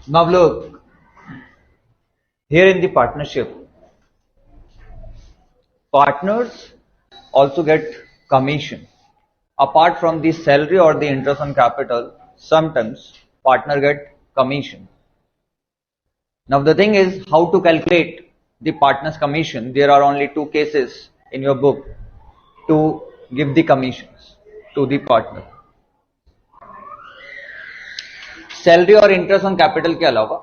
Now look, here in the partnership, partners also get commission. Apart from the salary or the interest on capital, sometimes partner get commission. Now the thing is how to calculate the partner's commission. There are only two cases in your book to give the commissions to the partner. Salary और interest on capital के अलावा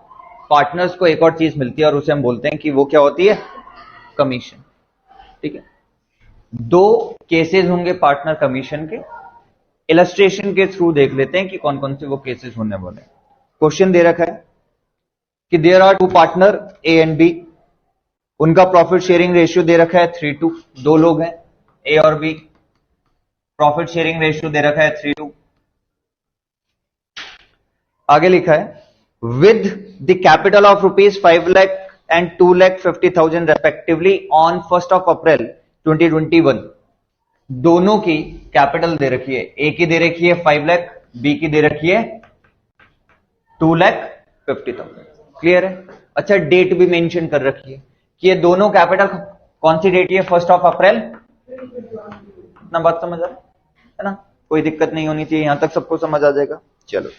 partners को एक और चीज मिलती है और उसे हम बोलते हैं कि वो क्या होती है, कमीशन. ठीक है, दो केसेस होंगे पार्टनर कमीशन के. इलस्ट्रेशन के थ्रू देख लेते हैं कि कौन कौन से वो केसेस होने वाले हैं. क्वेश्चन दे रखा है कि there are two partner A and B. उनका प्रॉफिट शेयरिंग रेशियो दे रखा है 3:2. दो लोग हैं ए और बी. प्रॉफिट शेयरिंग रेशियो दे रखा है 3:2. आगे लिखा है with the capital of ₹5 lakh and 2,50,000 respectively on 1 April 2021. दोनों की कैपिटल दे रखी है. ए की दे रखी है 5 लाख, बी की दे रखी है 2,50,000. क्लियर है. अच्छा, डेट भी मेंशन कर रखी है कि ये दोनों कैपिटल कौन सी डेट है, 1 अप्रैल. इतना बात समझ आ रहा है ना, कोई दिक्कत नहीं होनी चाहिए, यहां तक सबको समझ आ जाएगा. चलो,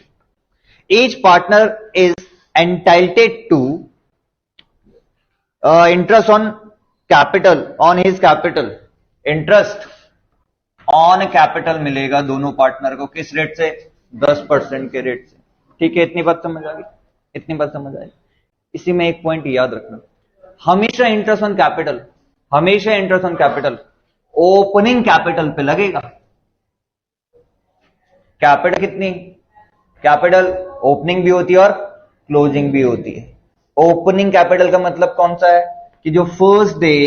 each partner is entitled to interest on capital on his capital. Interest on capital मिलेगा दोनों पार्टनर को. किस रेट से, 10% के रेट से. ठीक है, इतनी बात समझ आ गई, इतनी बात समझ आई. इसी में एक पॉइंट याद रखना, हमेशा इंटरेस्ट ऑन कैपिटल, हमेशा interest on capital opening capital पे लगेगा. कैपिटल कितनी, कैपिटल ओपनिंग भी होती है और क्लोजिंग भी होती है. ओपनिंग कैपिटल का मतलब कौन सा है कि जो फर्स्ट डे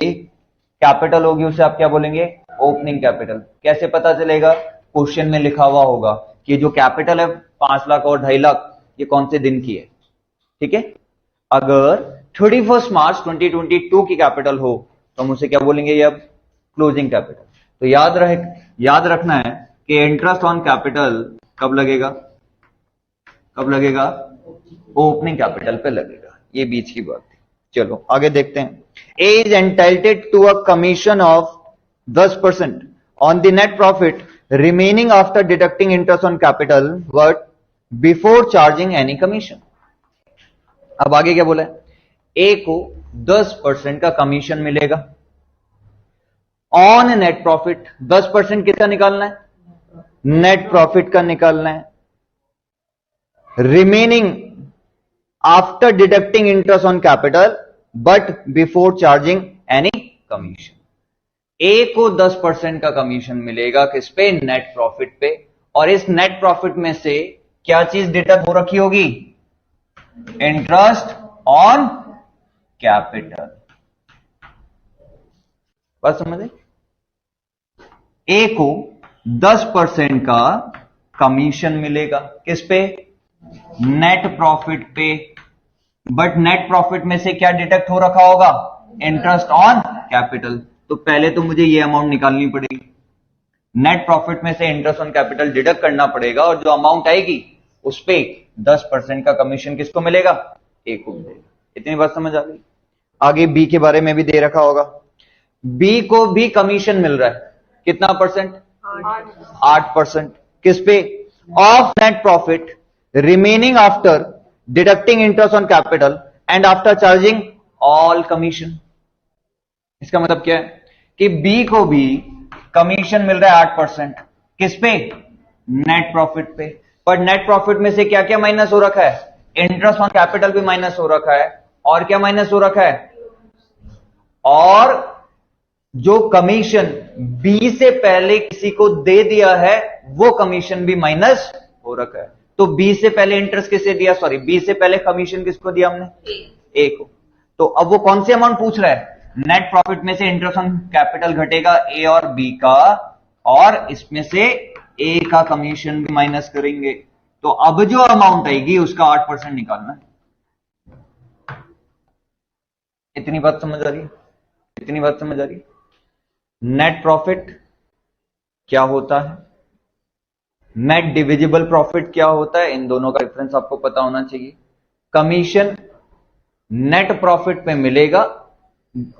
कैपिटल होगी उसे आप क्या बोलेंगे, ओपनिंग कैपिटल. कैसे पता चलेगा, क्वेश्चन में लिखा हुआ होगा कि जो कैपिटल है 5 लाख और 2.5 लाख ये कौन से दिन की है. ठीक है, अगर 31 मार्च 2022 की कैपिटल हो तो हम उसे क्या बोलेंगे, ये अब क्लोजिंग कैपिटल. तो याद रखना है कि इंटरेस्ट ऑन कैपिटल कब लगेगा, कब लगेगा, ओपनिंग कैपिटल पे लगेगा. ये बीच की बात है. चलो आगे देखते हैं. A is entitled to a commission of 10% on the net profit remaining after deducting interest on capital but before charging any commission. अब आगे क्या बोला है, ए को 10% का कमीशन मिलेगा ऑन नेट प्रॉफिट. 10% किसका निकालना है, नेट प्रॉफिट का निकालना है. Remaining after deducting interest on capital but before charging any commission. A को 10% का कमीशन मिलेगा किस पे, नेट प्रॉफिट पे. और इस नेट प्रॉफिट में से क्या चीज डिडक्ट हो रखी होगी, इंटरेस्ट ऑन कैपिटल. बात समझे. ए को 10% का कमीशन मिलेगा किस पे, नेट प्रॉफिट पे. बट नेट प्रॉफिट में से क्या डिडक्ट हो रखा होगा, इंटरेस्ट ऑन कैपिटल. तो पहले तो मुझे ये अमाउंट निकालनी पड़ेगी. नेट प्रॉफिट में से इंटरेस्ट ऑन कैपिटल डिडक्ट करना पड़ेगा और जो अमाउंट आएगी उस पे 10% का कमीशन किसको मिलेगा, ए को मिलेगा. इतनी बात समझ आ गई. आगे बी के बारे में भी दे रखा होगा. बी को भी कमीशन मिल रहा है, कितना परसेंट, 8%. किस पे, of net profit remaining after deducting interest on capital and after charging all commission. इसका मतलब क्या है कि B को भी कमीशन मिल रहा है 8%. किस पे, नेट प्रॉफिट पे. पर नेट प्रॉफिट में से क्या क्या माइनस हो रखा है, इंटरेस्ट ऑन कैपिटल भी माइनस हो रखा है. और क्या माइनस हो रखा है, और जो कमीशन B से पहले किसी को दे दिया है वो कमीशन भी माइनस हो रखा है. तो बी से पहले इंटरेस्ट किसे दिया, सॉरी बी से पहले कमीशन किसको दिया हमने, ए को. तो अब वो कौन सी अमाउंट पूछ रहा है, नेट प्रॉफिट में से इंटरेस्ट ऑन कैपिटल घटेगा ए और बी का, और इसमें से ए का कमीशन भी माइनस करेंगे. तो अब जो अमाउंट आएगी उसका 8% निकालना है. इतनी बात समझ आ रही है, इतनी बात समझ आ रही है. नेट प्रॉफिट क्या होता है, नेट डिविजिबल प्रॉफिट क्या होता है, इन दोनों का डिफरेंस आपको पता होना चाहिए. कमीशन नेट प्रॉफिट पे मिलेगा,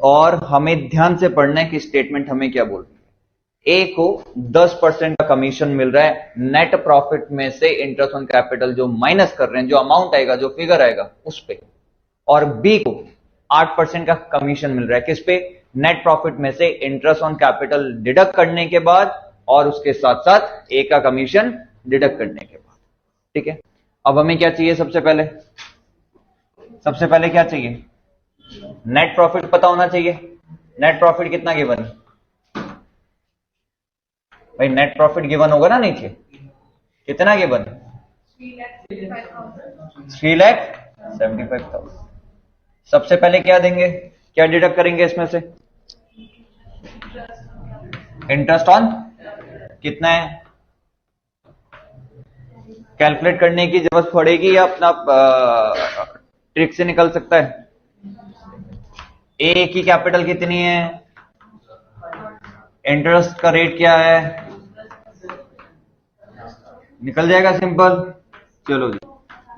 और हमें ध्यान से पढ़ना है कि स्टेटमेंट हमें क्या बोल रही है। ए को 10% का कमीशन मिल रहा है नेट प्रॉफिट में से इंटरेस्ट ऑन कैपिटल जो माइनस कर रहे हैं, जो अमाउंट आएगा, जो फिगर आएगा उस पे, और बी को 8% का कमीशन मिल रहा है किस पे, नेट प्रॉफिट में से इंटरेस्ट ऑन कैपिटल डिडक्ट करने के बाद, और उसके साथ साथ ए का कमीशन डिडक्ट करने के बाद। ठीक है, अब हमें क्या चाहिए? सबसे पहले क्या चाहिए? नेट प्रॉफिट पता होना चाहिए। नेट प्रॉफिट कितना गिवन है भाई? नेट प्रॉफिट गिवन होगा ना नीचे, कितना गिवन है? 3,75,000। सबसे पहले क्या देंगे, क्या डिडक्ट करेंगे इसमें से? इंटरेस्ट ऑन कितना है कैलकुलेट करने की जरूरत पड़ेगी, या अपना ट्रिक से निकल सकता है? ए की कैपिटल कितनी है, इंटरेस्ट का रेट क्या है, निकल जाएगा सिंपल। चलो जी,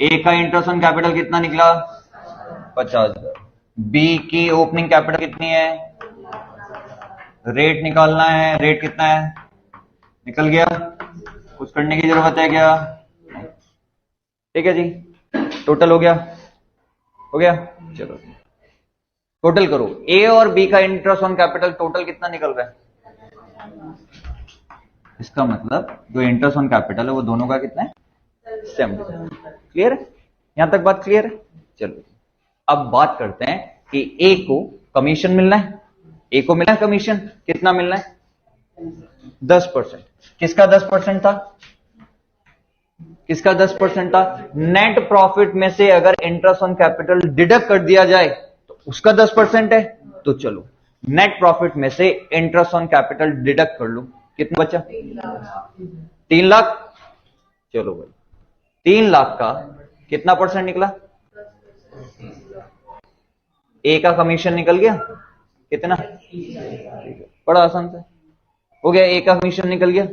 ए का इंटरेस्ट ऑन कैपिटल कितना निकला? 50,000। बी की ओपनिंग कैपिटल कितनी है, रेट निकालना है, रेट कितना है, निकल गया। कुछ करने की जरूरत है क्या? ठीक है जी, टोटल हो गया? चलो टोटल करो। ए और बी का इंटरेस्ट ऑन कैपिटल टोटल कितना निकल रहा है? इसका मतलब जो इंटरेस्ट ऑन कैपिटल है वो दोनों का कितना है? 70। क्लियर है? यहां तक बात क्लियर है? चलो अब बात करते हैं कि ए को कमीशन मिलना है। ए को मिला कमीशन, कितना मिलना है? 10%। किसका 10% था? किसका 10% था? नेट प्रॉफिट में से अगर इंटरेस्ट ऑन कैपिटल डिडक्ट कर दिया जाए तो उसका 10% है। तो चलो नेट प्रॉफिट में से इंटरेस्ट ऑन कैपिटल डिडक्ट कर लो, कितना बचा? 3 लाख। चलो भाई 3 लाख का कितना परसेंट निकला? ए का कमीशन निकल गया कितना? बड़ा आसान से हो गया। ए का कमीशन निकल गया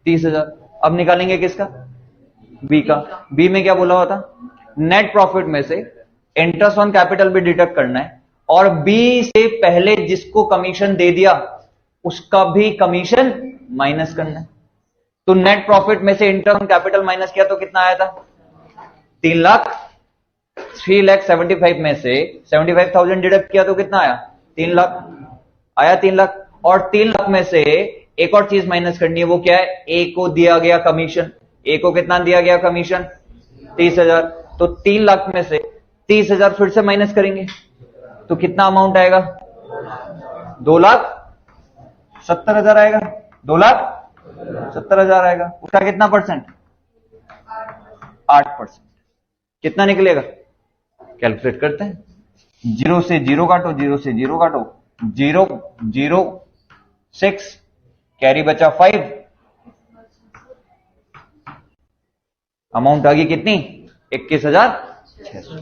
30,000। अब निकालेंगे किसका? बी का। बी में क्या बोला हुआ था? नेट प्रॉफिट में से इंटरेस्ट ऑन कैपिटल भी डिडक्ट करना है, और बी से पहले जिसको कमीशन दे दिया उसका भी कमीशन माइनस करना है। तो नेट प्रॉफिट में से इंटरेस्ट ऑन कैपिटल माइनस किया तो कितना आया था? 3 लाख। 3,75,000 में से 75,000 डिडक्ट किया तो कितना आया? 3 लाख आया। 3 लाख। और 3 लाख में से एक और चीज माइनस करनी है, वो क्या है? ए को दिया गया कमीशन। ए को कितना दिया गया कमीशन? 30,000। तो 3 लाख में से 30,000 फिर से माइनस करेंगे तो कितना अमाउंट आएगा? 2,70,000 आएगा। 2,70,000 आएगा। उसका कितना परसेंट? 8%। कितना निकलेगा? कैलकुलेट करते हैं। 0 से 0 काटो, 0 से 0 काटो, 0 0 6, कैरी बचा 5, अमाउंट आ गई कितनी? 21,600।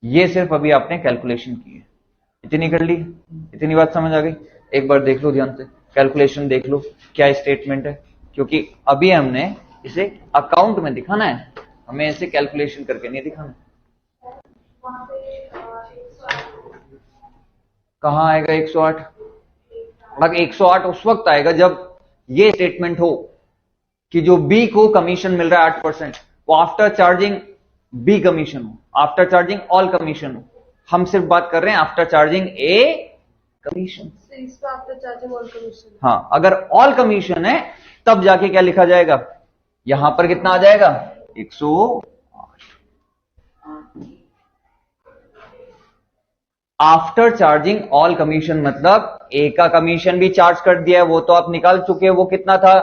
ये सिर्फ अभी आपने कैलकुलेशन की है, इतनी कर ली, इतनी बात समझ आ गई? एक बार देख लो ध्यान से, कैलकुलेशन देख लो क्या स्टेटमेंट है, क्योंकि अभी हमने इसे अकाउंट में दिखाना है, हमें इसे कैलकुलेशन करके नहीं दिखाना। कहां आएगा 108? अब 108 उस वक्त आएगा जब ये स्टेटमेंट हो कि जो बी को कमीशन मिल रहा है 8%, वो आफ्टर चार्जिंग बी कमीशन हो, आफ्टर चार्जिंग ऑल कमीशन हो। हम सिर्फ बात कर रहे हैं after charging a commission. After charging all commission. हाँ, अगर ऑल कमीशन है तब जाके क्या लिखा जाएगा? यहां पर कितना आ जाएगा? 108। आफ्टर चार्जिंग ऑल कमीशन मतलब ए का कमीशन भी चार्ज कर दिया है, वो तो आप निकाल चुके हैं, वो कितना था?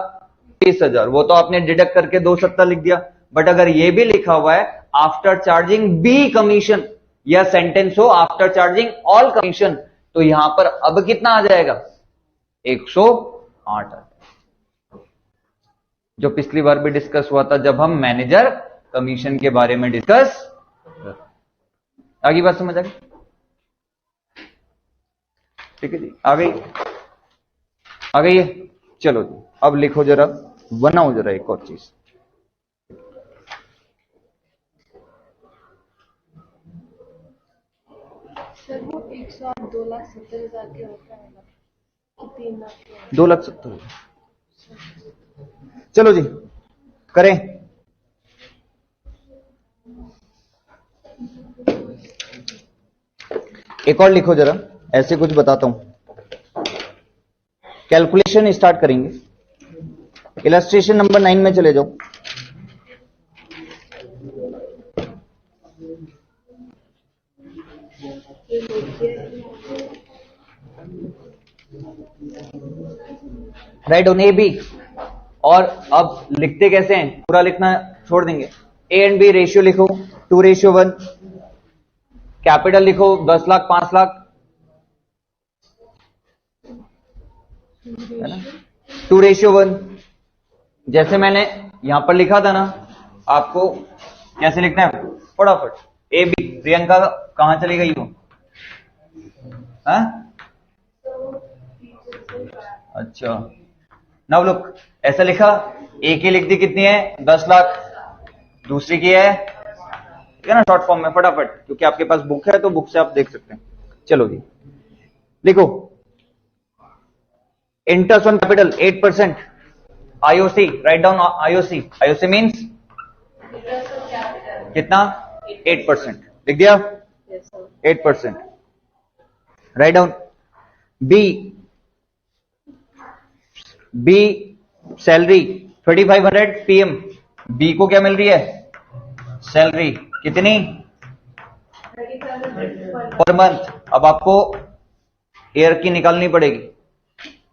30,000। वो तो आपने डिडक्ट करके 270 लिख दिया। बट अगर ये भी लिखा हुआ है आफ्टर चार्जिंग बी कमीशन, या सेंटेंस हो आफ्टर चार्जिंग ऑल कमीशन, तो यहां पर अब कितना आ जाएगा? 108 आ जाएगा। जो पिछली बार भी डिस्कस हुआ था जब हम मैनेजर कमीशन के बारे में डिस्कस। आगे बात समझ आ गई? ठीक है जी, आ गई? आ गई है? चलो जी, अब लिखो जरा, बनाओ जरा एक और चीज। सर वो 1,02,70,000 के होता है कि 3 लाख के 2,70,000। चलो जी करें। एक और लिखो जरा, ऐसे कुछ बताता हूं। कैलकुलेशन स्टार्ट करेंगे। इलस्ट्रेशन नंबर 9 में चले जाओ। Right on A B. और अब लिखते कैसे हैं, पूरा लिखना छोड़ देंगे। ए एंड बी रेशियो लिखो 2:1। कैपिटल लिखो 10 लाख 5 लाख, है ना, 2:1। जैसे मैंने यहां पर लिखा था ना, आपको कैसे लिखना है फटाफट। ए बी, प्रियंका कहां चली गई हो? हाँ? अच्छा, नाउ लुक, ऐसा लिखा। ए की लिख दी कितनी है? 10 लाख। दूसरी की है, ठीक है ना, शॉर्ट फॉर्म में फटाफट, क्योंकि आपके पास बुक है तो बुक से आप देख सकते हैं। चलो जी लिखो। Interest on capital 8%। IOC, right down IOC. IOC means कितना? 8%। लिख दिया? 8%। Right down. B, B salary 3500 PM. B को क्या मिल रही है? सैलरी कितनी? Per month. अब आपको ईयर की निकालनी पड़ेगी,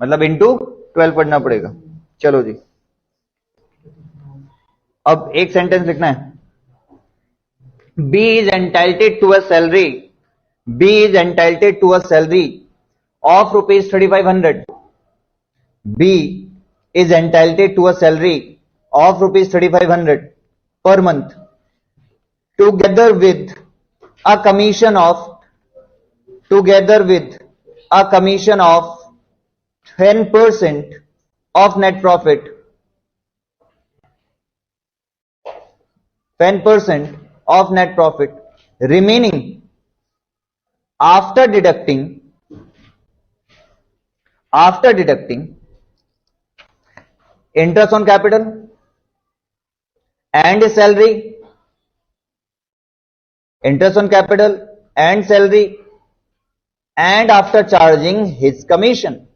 मतलब इंटू 12 पढ़ना पड़ेगा। चलो जी, अब एक सेंटेंस लिखना है। B is entitled to a salary, B is entitled to a salary of ₹3500। B is entitled to a salary of ₹3500 per month, together with a commission of 10% of net profit, 10% of net profit remaining after deducting interest on capital and salary, interest on capital and salary, and after charging his commission,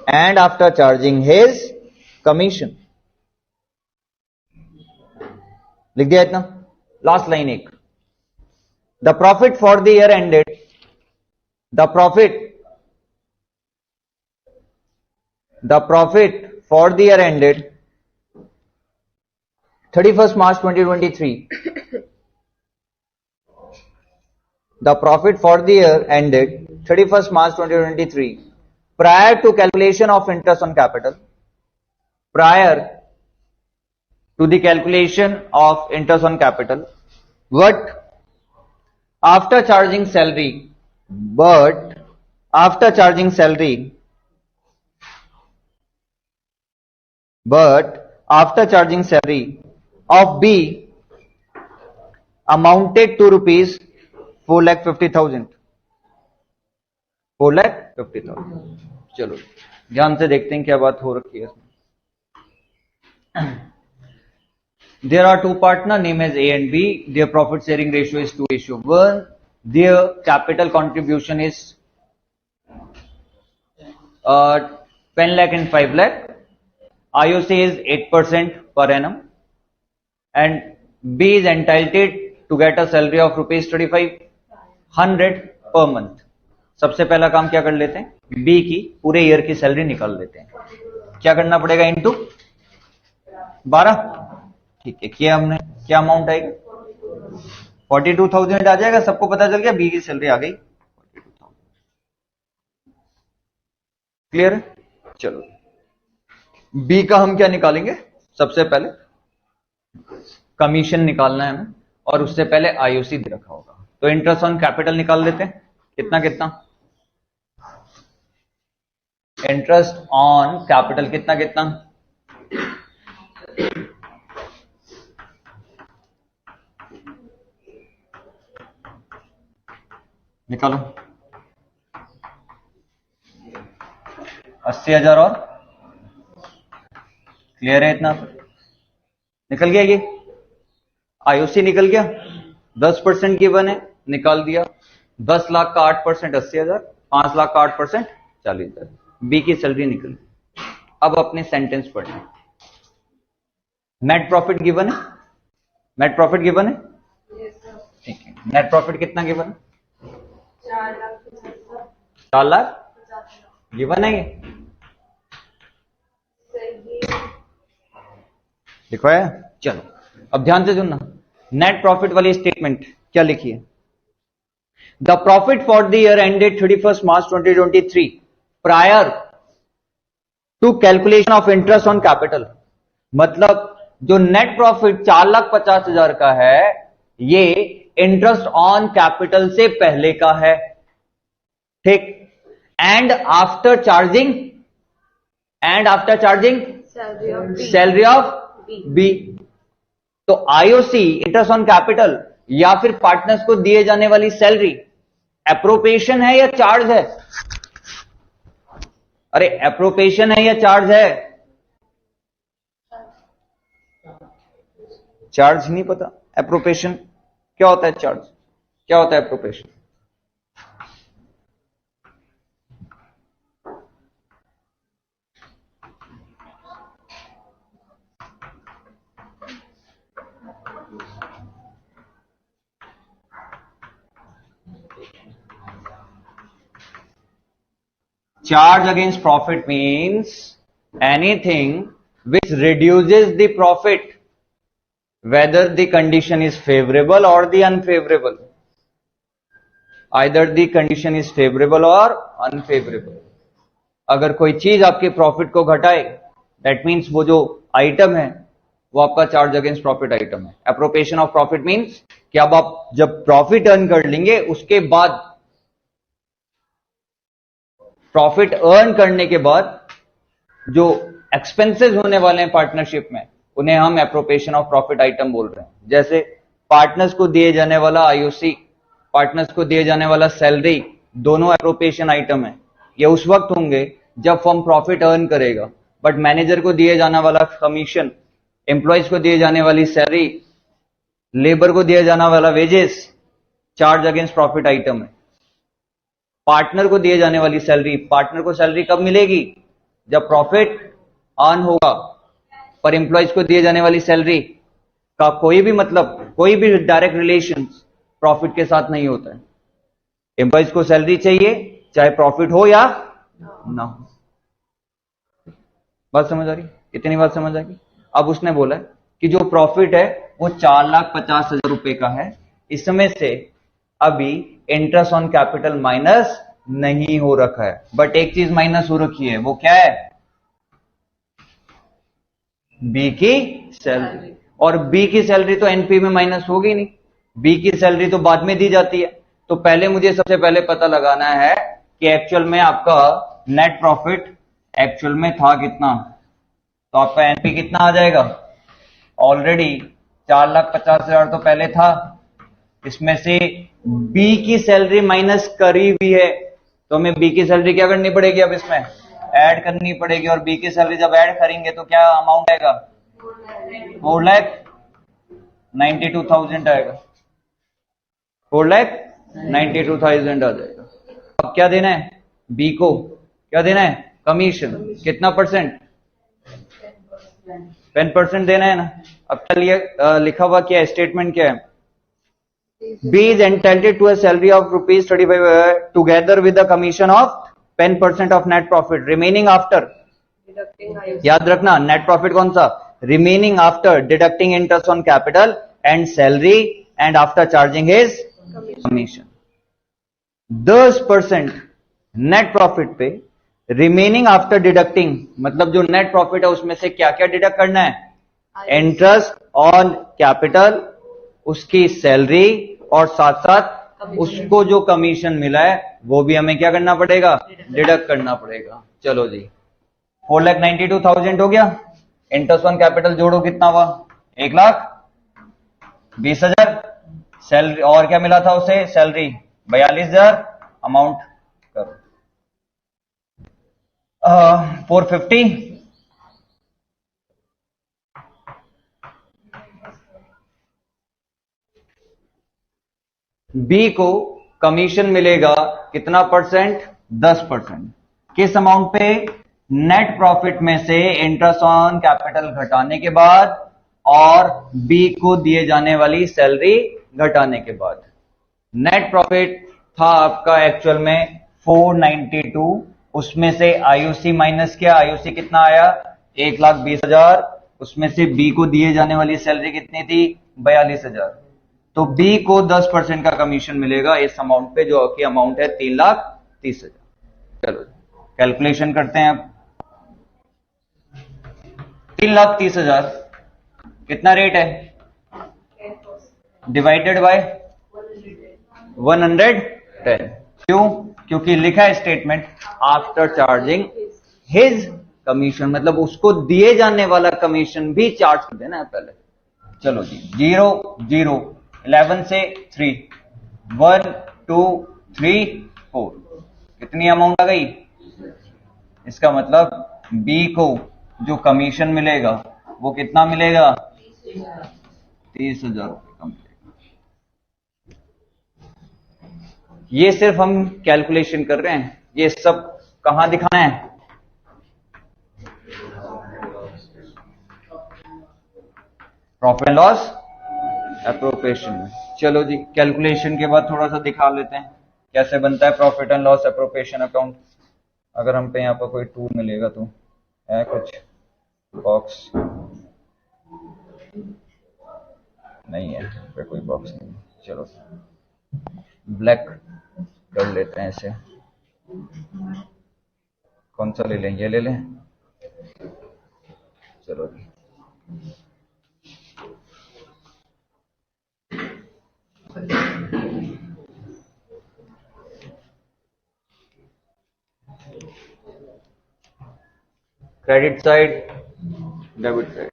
and after charging his commission। लिख दिया इतना? Last line एक, the profit for the year ended, the profit for the year ended 31st March 2023, the profit for the year ended 31st March 2023, prior to calculation of interest on capital, prior to the calculation of interest on capital, but after charging salary, of B amounted to rupees 4,50,000। 4,50,000। चलो ध्यान से देखते हैं क्या बात हो रखी है इसमें। There are two partners, name as A and B. Their profit sharing ratio is 2:1. Their capital contribution is 10 lakh and 5 lakh. IOC is 8% per annum, and B is entitled to get a salary of ₹3,500 per month. सबसे पहला काम क्या कर लेते हैं? B की पूरे year की सैलरी निकाल लेते हैं। क्या करना पड़ेगा? इंटू 12। ठीक है, किया हमने। क्या अमाउंट आएगा? 42,000 आ जाएगा। सबको पता चल गया, बी की सैलरी आ गई 42,000। क्लियर है? चलो, बी का हम क्या निकालेंगे? सबसे पहले कमीशन निकालना है हमें, और उससे पहले आईओसी दे रखा होगा। तो इंटरेस्ट ऑन कैपिटल निकाल लेते हैं। कितना कितना? इंटरेस्ट ऑन कैपिटल कितना कितना? निकालो 80,000 और क्लियर है इतना? निकल गया ये आईओसी निकल गया 10% गिवन है निकाल दिया 10 लाख का 8% 80,000 5 लाख का 8% 40,000 बी की सैलरी निकल गई। अब अपने सेंटेंस पढ़ना नेट प्रॉफिट गिवन है नेट प्रॉफिट गिवन है ठीक है नेट प्रॉफिट कितना गिवन है 4 लाख गिवन है ये लिखो है चलो अब ध्यान से सुनना नेट प्रॉफिट वाली स्टेटमेंट क्या लिखी है the profit for the year ended 31 March 2023 prior to calculation of interest on capital मतलब जो नेट प्रॉफिट 4,50,000 का है ये इंटरेस्ट ऑन कैपिटल से पहले का है ठीक and after charging salary of B तो आईओसी इंटरेस्ट ऑन कैपिटल या फिर पार्टनर्स को दिए जाने वाली सैलरी एप्रोप्रिएशन है या चार्ज है अरे एप्रोप्रिएशन है या चार्ज है चार्ज नहीं पता एप्रोप्रिएशन क्या होता है चार्ज क्या होता है appropriation charge against profit means anything which reduces the profit whether the condition is favorable or the unfavorable either the condition is favorable or unfavorable अगर कोई चीज आपके प्रॉफिट को घटाए दैट मीन्स वो जो आइटम है वो आपका चार्ज अगेंस्ट प्रॉफिट आइटम है एप्रोप्रिएशन ऑफ प्रॉफिट मीन्स कि अब आप जब प्रॉफिट अर्न कर लेंगे उसके बाद प्रॉफिट अर्न करने के बाद जो एक्सपेंसेस होने वाले हैं पार्टनरशिप में उन्हें हम एप्रोप्रिएशन ऑफ प्रॉफिट आइटम बोल रहे हैं जैसे पार्टनर्स को दिए जाने वाला आईओसी पार्टनर्स को दिए जाने वाला सैलरी दोनों एप्रोप्रिएशन आइटम है ये उस वक्त होंगे जब फर्म प्रॉफिट अर्न करेगा बट मैनेजर को दिए जाने वाला कमीशन एम्प्लॉयज को दिए जाने वाली सैलरी लेबर को दिया जाने वाला wages charge against profit item है पार्टनर को दिए जाने वाली सैलरी पार्टनर को सैलरी कब मिलेगी जब प्रॉफिट अर्न होगा पर एम्प्लॉयज को दिए जाने वाली सैलरी का कोई भी मतलब कोई भी डायरेक्ट रिलेशन प्रॉफिट के साथ नहीं होता है एम्प्लॉयज को सैलरी चाहिए चाहे प्रॉफिट हो या ना हो बात समझ आ रही इतनी बात समझ आ गई अब उसने बोला कि जो प्रॉफिट है वो 4,50,000 रुपए का है इसमें से अभी इंटरेस्ट ऑन कैपिटल माइनस नहीं हो रखा है बट एक चीज माइनस हो रखी है वो क्या है बी की सैलरी और बी की सैलरी तो एनपी में माइनस होगी नहीं बी की सैलरी तो बाद में दी जाती है तो पहले मुझे सबसे पहले पता लगाना है कि एक्चुअल में आपका नेट प्रॉफिट एक्चुअल में था कितना तो आपका एनपी कितना आ जाएगा ऑलरेडी 4,50,000 तो पहले था इसमें से बी की सैलरी माइनस करी हुई है तो हमें बी की सैलरी क्या करनी पड़ेगी अब इसमें ऐड करनी पड़ेगी और बी की सैलरी जब ऐड करेंगे तो क्या अमाउंट आएगा 4,92,000 आएगा 4,92,000 आ जाएगा अब क्या देना है बी को क्या देना है कमीशन कितना परसेंट 10% देना है ना अब क्या लिखा हुआ क्या स्टेटमेंट क्या है B is entitled to a salary of rupees 35 together with the commission of 10% of net profit remaining after याद रखना नेट प्रॉफिट कौन सा remaining after deducting interest on capital and salary and after charging his commission 10% net profit पे remaining after deducting मतलब जो net profit है उसमें से क्या क्या डिडक्ट करना है इंटरेस्ट ऑन कैपिटल उसकी सैलरी और साथ साथ उसको जो कमीशन मिला है वो भी हमें क्या करना पड़ेगा डिडक्ट करना पड़ेगा चलो जी 4,92,000 हो गया इंटरेस्ट ऑन कैपिटल जोड़ो कितना हुआ 1,20,000 सैलरी और क्या मिला था उसे सैलरी 42,000 अमाउंट करो। 450 बी को कमीशन मिलेगा कितना परसेंट? 10%। किस अमाउंट पे? नेट प्रॉफिट में से इंटरेस्ट ऑन कैपिटल घटाने के बाद और बी को दिए जाने वाली सैलरी घटाने के बाद। नेट प्रॉफिट था आपका एक्चुअल में 492, उसमें से आईयूसी माइनस किया, आईयूसी कितना आया? 1,20,000। उसमें से बी को दिए जाने वाली सैलरी कितनी थी? 42,000। तो बी को 10% का कमीशन मिलेगा इस अमाउंट पे, जो कि अमाउंट है 3,30,000। चलो कैलकुलेशन करते हैं अब। 3,30,000 कितना रेट है? Divided by 110। क्यों? क्योंकि लिखा है statement after charging his commission, मतलब उसको दिए जाने वाला कमीशन भी चार्ज कर देना है पहले। चलो जी, 0 0 11 से 3 1 2 3 4 कितनी अमाउंट आ गई? इसका मतलब बी को जो कमीशन मिलेगा वो कितना मिलेगा? 30,000 रुपए का मिलेगा। ये सिर्फ हम कैलकुलेशन कर रहे हैं, ये सब कहां दिखाना है? प्रॉफिट एंड लॉस एप्रोप्रिएशन में। चलो जी, कैलकुलेशन के बाद थोड़ा सा दिखा लेते हैं कैसे बनता है profit and loss appropriation account. अगर हम पे यहाँ पर कोई टूल मिलेगा तो है कुछ बॉक्स नहीं है, पे कोई बॉक्स नहीं है। चलो ब्लैक कर लेते हैं इसे। कौन सा ले लें? ये ले लें। चलो जी, क्रेडिट साइड, डेबिट साइड।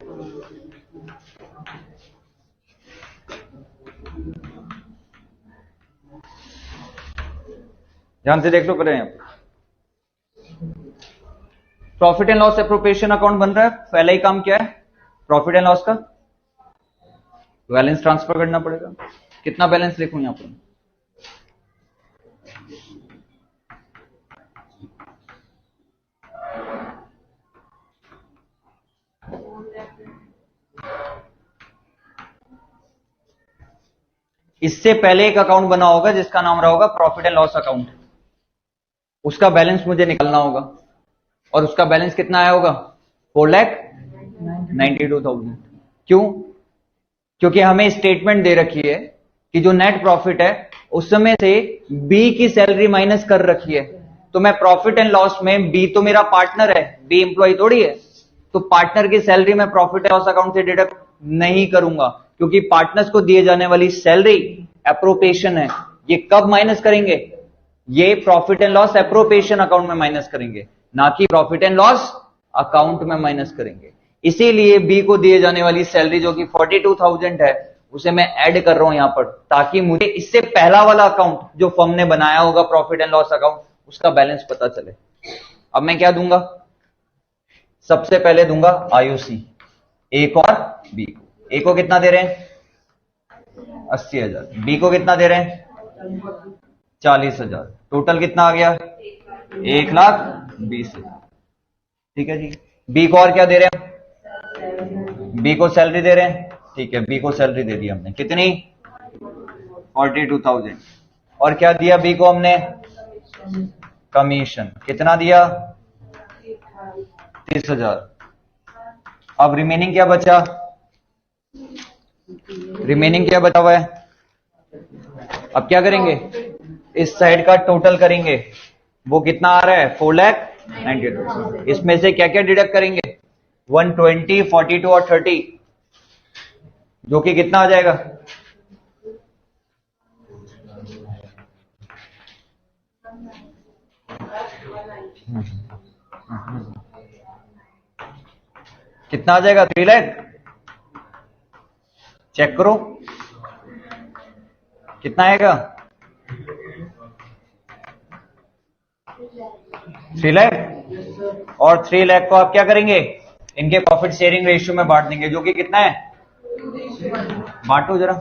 ध्यान से देख लो पहले। Profit and loss appropriation account बन रहा है। पहला ही काम क्या है? प्रॉफिट एंड लॉस का बैलेंस ट्रांसफर करना पड़ेगा। कितना बैलेंस लिखूं यहां पर? इससे पहले एक अकाउंट बना होगा जिसका नाम रहा होगा प्रॉफिट एंड लॉस अकाउंट, उसका बैलेंस मुझे निकालना होगा। और उसका बैलेंस कितना आया होगा? 4,92,000। क्यों? क्योंकि हमें स्टेटमेंट दे रखी है कि जो नेट प्रॉफिट है उस समय से बी की सैलरी माइनस कर रखी है। तो मैं प्रॉफिट एंड लॉस में, बी तो मेरा पार्टनर है, बी एम्प्लॉय थोड़ी है, तो पार्टनर की सैलरी मैं प्रॉफिट एंड लॉस अकाउंट से डिडक्ट नहीं करूंगा, क्योंकि पार्टनर्स को दिए जाने वाली सैलरी एप्रोप्रिएशन है। ये कब माइनस करेंगे? ये profit and loss appropriation account में माइनस करेंगे, ना कि प्रॉफिट एंड लॉस अकाउंट में माइनस करेंगे। इसीलिए बी को दिए जाने वाली सैलरी जो कि 42,000 है उसे मैं ऐड कर रहा हूं यहां पर, ताकि मुझे इससे पहला वाला अकाउंट जो फर्म ने बनाया होगा प्रॉफिट एंड लॉस अकाउंट, उसका बैलेंस पता चले। अब मैं क्या दूंगा? सबसे पहले दूंगा आईयूसी, ए को और बी को। ए को कितना दे रहे हैं? 80,000। बी को कितना दे रहे हैं? 40,000। टोटल कितना आ गया? 1,20,000। ठीक है जी। बी को और क्या दे रहे हैं? बी को सैलरी दे रहे हैं। ठीक है, बी को सैलरी दे दी हमने। कितनी? 42,000। और क्या दिया बी को हमने? कमीशन। कितना दिया? 30,000। अब रिमेनिंग क्या बचा? रिमेनिंग क्या बचा हुआ है? अब क्या करेंगे? इस साइड का टोटल करेंगे। वो कितना आ रहा है? 4,92,000। इसमें से क्या क्या डिडक्ट करेंगे? 120, 42 और 30, जो कि कितना आ जाएगा? कितना आ जाएगा? 3 लाख। चेक करो कितना आएगा। 3 लाख और 3 लाख को आप क्या करेंगे, इनके प्रॉफिट शेयरिंग रेशियो में बांट देंगे, जो कि कितना है, बांटो जरा।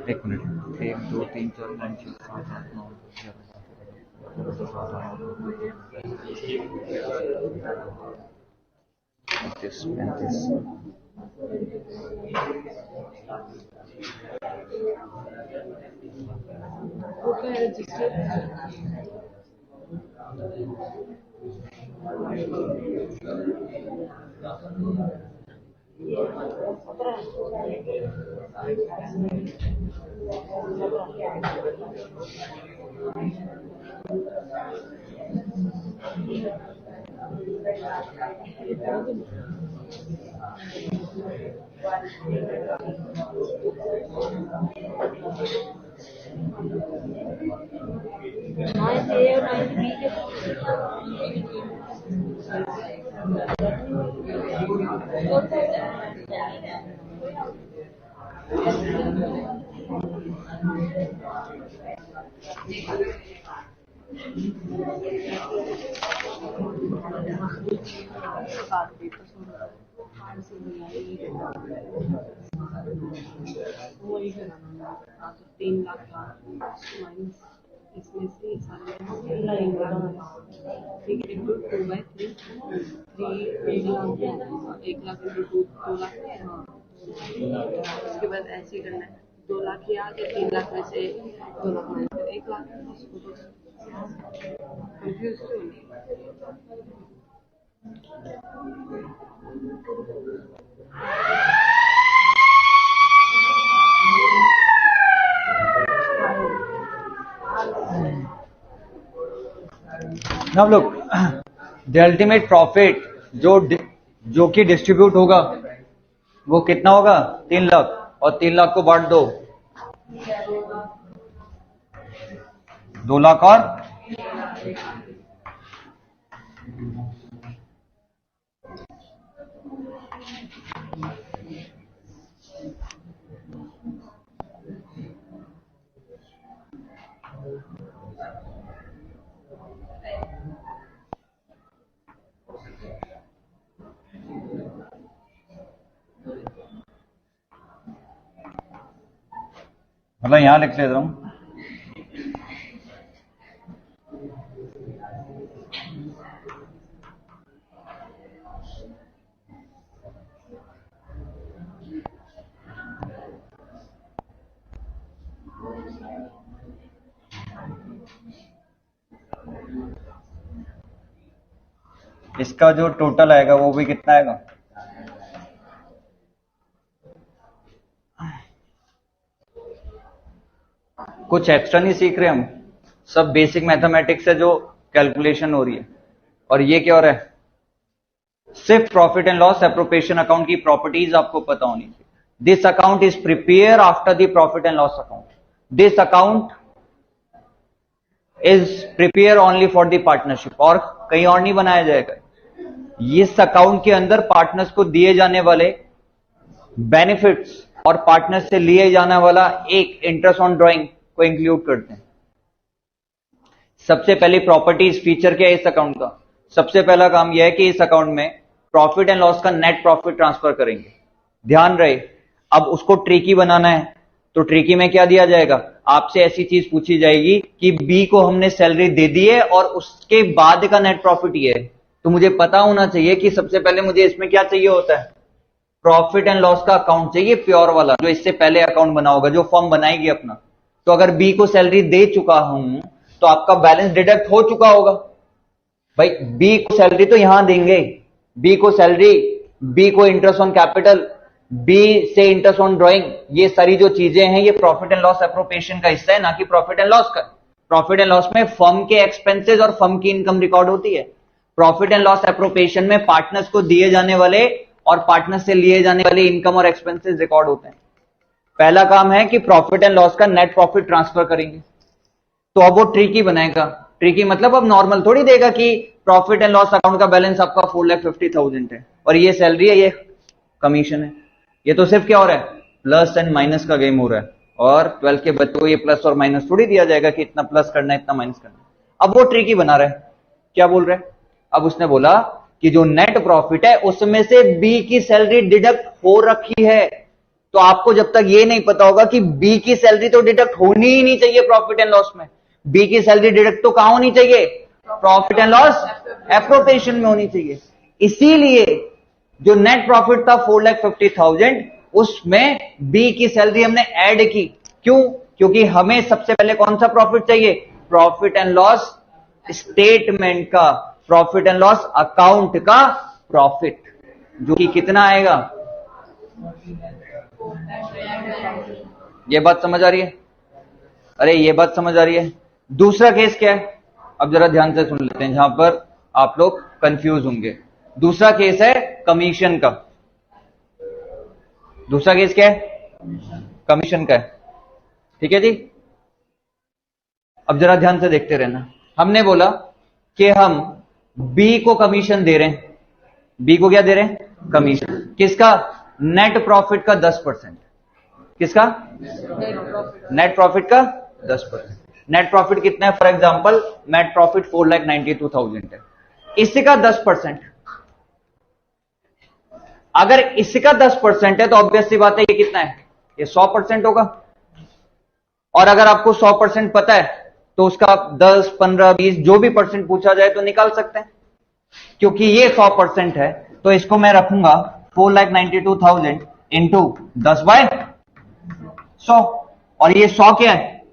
एक मिनट, 1 2 3 4 5 6 7 8 9 10 35 वो क्या है रजिस्टर? वही कराना है। 3 लाख का माइनस इसमें से सारे 3 लाख ठीक है, इंटू 2/3 3 लाख है, 1 लाख इंटू 2 लाख है। हाँ, उसके बाद ऐसे ही करना है, 2 लाख ही आ गया, 3 लाख में से 2 लाख माइनस 1 लाख। कंफ्यूज क्यों नहीं? now look, the ultimate profit जो कि डिस्ट्रीब्यूट होगा वो कितना होगा, 3 लाख, और 3 लाख को बांट दो 2 लाख और मतलब यहां लिख लेता हूं, इसका जो टोटल आएगा वो भी कितना आएगा, कुछ एक्स्ट्रा नहीं सीख रहे हम, सब बेसिक मैथमेटिक्स से जो कैलकुलेशन हो रही है। और ये क्या हो रहा है, सिर्फ profit and loss appropriation account की प्रॉपर्टीज आपको पता होनी चाहिए। This account is prepare after the profit and loss account, this account is prepare only for the partnership, और कहीं और नहीं बनाया जाएगा। इस अकाउंट के अंदर पार्टनर्स को दिए जाने वाले बेनिफिट्स और पार्टनर से लिए जाने वाला एक इंटरेस्ट ऑन ड्राइंग को इंक्लूड करते हैं। सबसे पहले प्रॉपर्टीज फीचर क्या है इस अकाउंट का, सबसे पहला काम यह है कि इस अकाउंट में प्रॉफिट एंड लॉस का नेट प्रॉफिट ट्रांसफर करेंगे। ध्यान रहे, अब उसको ट्रिकी बनाना है तो ट्रिकी में क्या दिया जाएगा, आपसे ऐसी चीज पूछी जाएगी कि बी को हमने सैलरी दे दी है और उसके बाद का नेट प्रॉफिट ये है, तो मुझे पता होना चाहिए कि सबसे पहले मुझे इसमें क्या चाहिए होता है, प्रॉफिट एंड लॉस का अकाउंट चाहिए प्योर वाला, जो इससे पहले अकाउंट बना होगा, जो फर्म बनाएगी अपना। तो अगर बी को सैलरी दे चुका हूं तो आपका बैलेंस डिडक्ट हो चुका होगा। भाई बी को सैलरी तो यहां देंगे, बी को सैलरी, बी को इंटरेस्ट ऑन कैपिटल, बी से इंटरेस्ट ऑन ड्रॉइंग, ये सारी जो चीजें हैं ये प्रॉफिट एंड लॉस एप्रोप्रिएशन का हिस्सा है, ना कि प्रॉफिट एंड लॉस का। प्रॉफिट एंड लॉस में फर्म के एक्सपेंसेस और फर्म की इनकम रिकॉर्ड होती है। प्रॉफिट एंड लॉस एप्रोप्रिएशन में पार्टनर्स को दिए जाने वाले और पार्टनर्स से लिए जाने वाले इनकम और एक्सपेंसेस रिकॉर्ड होते हैं। पहला काम है कि प्रॉफिट एंड लॉस का नेट प्रॉफिट ट्रांसफर करेंगे। तो अब वो ट्रिकी बनाएगा। ट्रिकी मतलब अब नॉर्मल थोड़ी देगा कि प्रॉफिट एंड लॉस अकाउंट का बैलेंस आपका 4,50,000 है और ये सैलरी है, ये कमीशन है। ये तो सिर्फ क्या हो रहा है, प्लस एंड माइनस का गेम हो रहा है। और 12 के बच्चों को ये प्लस और माइनस थोड़ी दिया जाएगा कि इतना प्लस करना है इतना माइनस करना है। अब वो ट्रिकी बना रहा है। क्या बोल रहे हैं, अब उसने बोला कि जो नेट प्रॉफिट है उसमें से बी की सैलरी डिडक्ट हो रखी है। तो आपको जब तक ये नहीं पता होगा कि बी की सैलरी तो डिडक्ट होनी ही नहीं चाहिए प्रॉफिट एंड लॉस में। बी की सैलरी डिडक्ट तो कहां होनी चाहिए, प्रॉफिट एंड लॉस एप्रोप्रिएशन में होनी चाहिए। इसीलिए जो नेट प्रॉफिट था 4,50,000 उसमें बी की सैलरी हमने ऐड की। क्यों, क्योंकि हमें सबसे पहले कौन सा प्रॉफिट चाहिए, प्रॉफिट एंड लॉस स्टेटमेंट का, प्रॉफिट एंड लॉस अकाउंट का प्रॉफिट, जो कि कितना आएगा। ये बात समझ आ रही है, अरे ये बात समझ आ रही है। दूसरा केस क्या है, अब जरा ध्यान से सुन लेते हैं, जहां पर आप लोग कंफ्यूज होंगे। दूसरा केस है कमीशन का। दूसरा केस क्या है, कमीशन का है, ठीक है जी। अब जरा ध्यान से देखते रहना। हमने बोला कि हम बी को कमीशन दे रहे हैं। बी को क्या दे रहे हैं, कमीशन। किसका, नेट प्रॉफिट का 10%। किसका, नेट प्रॉफिट का 10%। नेट प्रॉफिट कितना है, फॉर एग्जांपल नेट प्रॉफिट 4,92,000 है, इसका 10%। अगर इसका 10% है तो ऑब्वियस सी बात है ये कितना है, ये 100% होगा। और अगर आपको 100% पता है तो उसका 10, 15, 20 जो भी परसेंट पूछा जाए तो निकाल सकते हैं। क्योंकि ये 100% है तो इसको मैं रखूंगा 4,92,000 इंटू 10/100। और ये 100 क्या है,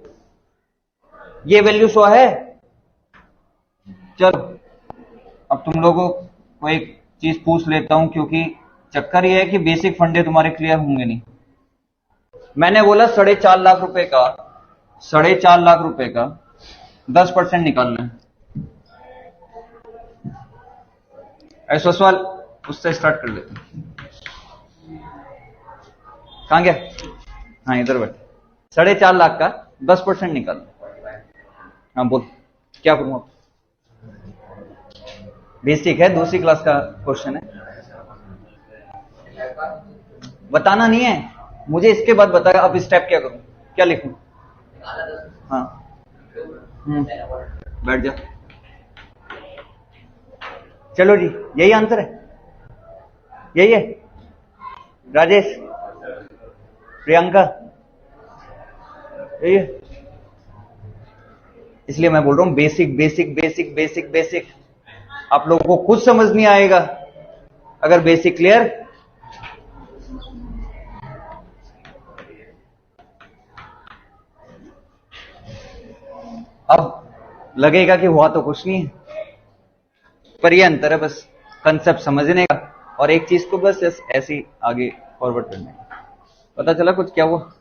ये वैल्यू 100 है। चलो अब तुम लोगों को एक चीज पूछ लेता हूं, क्योंकि चक्कर ये है कि बेसिक फंडे तुम्हारे क्लियर होंगे नहीं। मैंने बोला 4.5 लाख रुपए का 4.5 लाख रुपए का 10% निकालना है। ऐसा सवाल उससे स्टार्ट कर लेते हैं। कहां गया, हाँ इधर बैठ। 4.5 लाख का 10% निकालना। हाँ बोल, क्या करूंगा। बेसिक है, दूसरी क्लास का क्वेश्चन है, बताना नहीं है मुझे। इसके बाद बताया अब स्टेप क्या करूं, क्या लिखूं। हाँ बैठ जा। चलो जी, यही आंसर है, यही है। राजेश, प्रियंका, यही है। इसलिए मैं बोल रहा हूं basic basic basic basic basic. आप लोगों को खुद समझ नहीं आएगा अगर बेसिक क्लियर। अब लगेगा कि हुआ तो कुछ नहीं है, पर ये अंतर है बस कंसेप्ट समझने का और एक चीज को बस ऐसी आगे फॉरवर्ड करने का। पता चला कुछ क्या हुआ।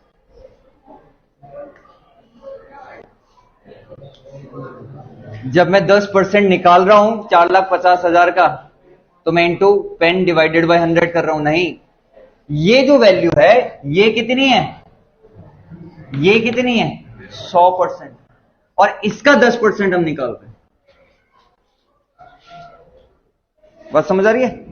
जब मैं 10% निकाल रहा हूं 4,50,000 का, तो मैं इंटू पेन डिवाइडेड बाय 100 कर रहा हूं। नहीं, ये जो वैल्यू है ये कितनी है, ये कितनी है 100%, और इसका 10% हम निकाल रहे हैं। बात समझ आ रही है,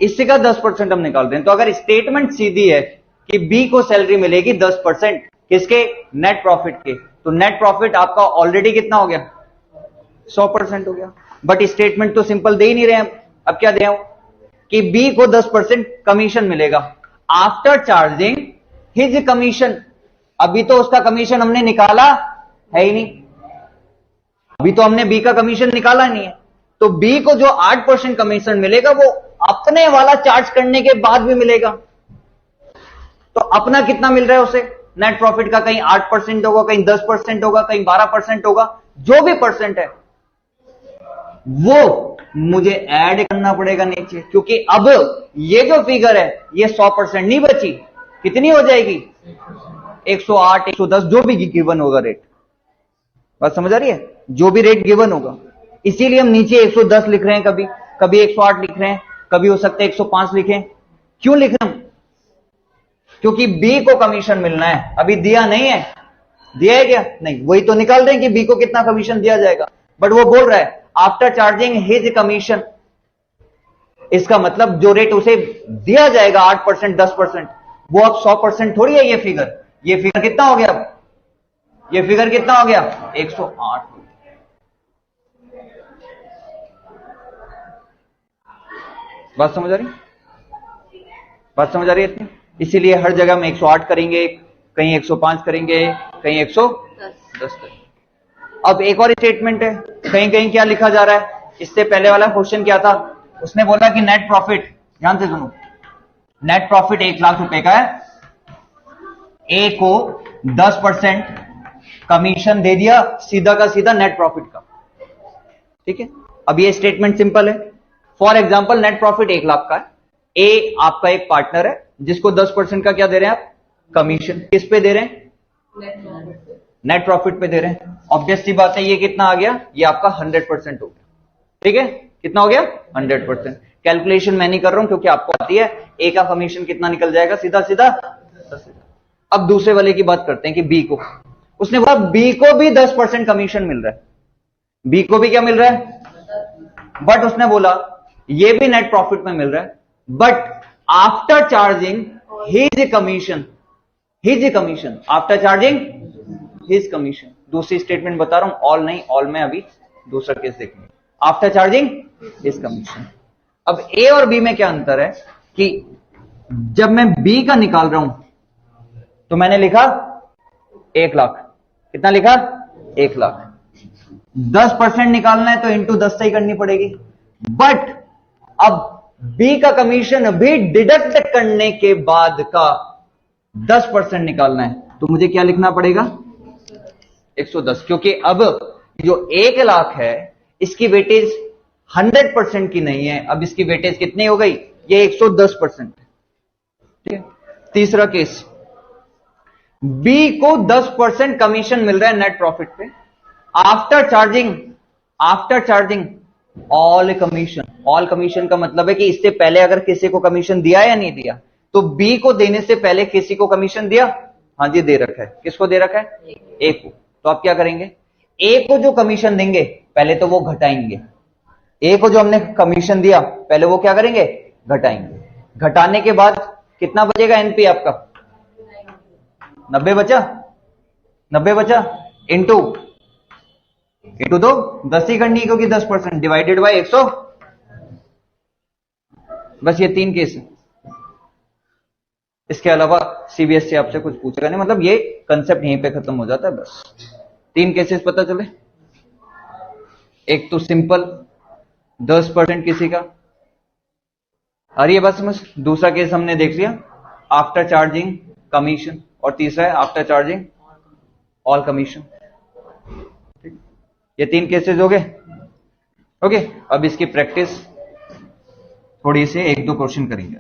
इसका 10% हम निकाल रहे हैं। तो अगर स्टेटमेंट सीधी है कि बी को सैलरी मिलेगी 10% किसके, नेट प्रॉफिट के, तो नेट प्रॉफिट आपका ऑलरेडी कितना हो गया, 100% हो गया। बट स्टेटमेंट तो सिंपल दे ही नहीं रहे हैं। अब क्या दे कि बी को 10% कमीशन मिलेगा आफ्टर चार्जिंग हिज कमीशन। अभी तो उसका कमीशन हमने निकाला है ही नहीं, अभी तो हमने बी का कमीशन निकाला नहीं है। तो बी को जो 8% कमीशन मिलेगा वो अपने वाला चार्ज करने के बाद भी मिलेगा। तो अपना कितना मिल रहा है उसे, नेट प्रॉफिट का कहीं 8% होगा, कहीं 10% होगा, कहीं 12% होगा, जो भी परसेंट है वो मुझे ऐड करना पड़ेगा नीचे, क्योंकि अब ये जो फिगर है ये 100% नहीं बची, कितनी हो जाएगी 108, 110, जो भी गिवन होगा रेट। बात समझ आ रही है? जो भी रेट गिवन होगा, इसीलिए हम नीचे 110 लिख रहे हैं, कभी कभी 108 लिख रहे हैं, कभी हो सकता है 105 लिखें। क्यों लिख रहे हैं? क्योंकि बी को कमीशन मिलना है, अभी दिया नहीं है। दिया है क्या? नहीं। वही तो निकाल रहे हैं कि बी को कितना कमीशन दिया जाएगा, बट वो बोल रहा है आफ्टर चार्जिंग हिज कमीशन। इसका मतलब जो रेट उसे दिया जाएगा 8%, 10%, वो अब 100% थोड़ी है। ये फिगर कितना हो गया? ये फिगर कितना हो गया? 108। बात समझ आ रही? बात समझ आ रही है इतनी? इसीलिए हर जगह में 108 करेंगे, कहीं 105 करेंगे, कहीं 110 करेंगे। अब एक और स्टेटमेंट है, कहीं कहीं क्या लिखा जा रहा है? इससे पहले वाला क्वेश्चन क्या था? उसने बोला कि नेट प्रॉफिट, ध्यान से सुनो, नेट प्रॉफिट 1 लाख रुपए का है, ए को 10% कमीशन दे दिया सीधा का सीधा नेट प्रॉफिट का। ठीक है, अब ये स्टेटमेंट सिंपल है। For example net profit 1 lakh का है, ए आपका एक पार्टनर है जिसको 10% का क्या दे रहे हैं आप? कमीशन। किस पे दे रहे हैं? नेट प्रॉफिट पे दे रहे हैं। ऑब्वियस सी बात है, ये कितना आ गया? ये आपका 100% हो गया। ठीक है, कितना हो गया? 100%। कैलकुलेशन मैं नहीं कर रहा हूं क्योंकि आपको आती है। ए का कमीशन कितना निकल जाएगा? सीधा सीधा 10,000। अब दूसरे वाले की बात करते हैं कि बी को, उसने बोला बी को भी 10% कमीशन मिल रहा है। बी को भी क्या मिल रहा है? बट उसने बोला ये भी नेट प्रॉफिट में मिल रहा है, but after charging his commission, after charging his commission. दूसरी स्टेटमेंट बता रहा हूं, ऑल नहीं, ऑल में अभी दूसरा केस देखेंगे। After charging his commission. अब ए और बी में क्या अंतर है कि जब मैं बी का निकाल रहा हूं तो मैंने लिखा 1 लाख। कितना लिखा? 1 लाख। 10% निकालना है तो इंटू 10 से ही करनी पड़ेगी। बट अब बी का कमीशन भी डिडक्ट करने के बाद का 10% निकालना है तो मुझे क्या लिखना पड़ेगा? 110, क्योंकि अब जो 1 लाख है इसकी वेटेज 100% की नहीं है, अब इसकी वेटेज कितनी हो गई? ये 110%। ठीक है। तीसरा केस, बी को 10% कमीशन मिल रहा है नेट प्रॉफिट पे, after charging all commission. All commission का मतलब है कि इससे पहले अगर किसी को कमीशन दिया या नहीं दिया, तो बी को देने से पहले किसी को कमीशन दिया? हाँ जी, दे रखा है। किसको दे रखा है? ए को। तो आप क्या करेंगे? ए को जो कमीशन देंगे पहले तो वो घटाएंगे। ए को जो हमने कमीशन दिया पहले वो क्या करेंगे? घटाएंगे। घटाने के बाद कितना बचेगा एनपी आपका? 90 बचा। 90 बचा इंटू दो 10 ही करनी है क्योंकि 10% डिवाइडेड बाय 100। बस ये 3 केस है। इसके अलावा सीबीएसई आपसे कुछ पूछेगा नहीं, मतलब ये कंसेप्ट यहीं पे खत्म हो जाता है। बस 3 केसेस पता चले। एक तो सिंपल 10% किसी का, आ रही है बात समझ? दूसरा केस हमने देख लिया आफ्टर चार्जिंग कमीशन, और तीसरा है आफ्टर चार्जिंग ऑल कमीशन। ये 3 केसेस हो गए। ओके, अब इसकी प्रैक्टिस थोड़ी सी 1-2 क्वेश्चन करेंगे।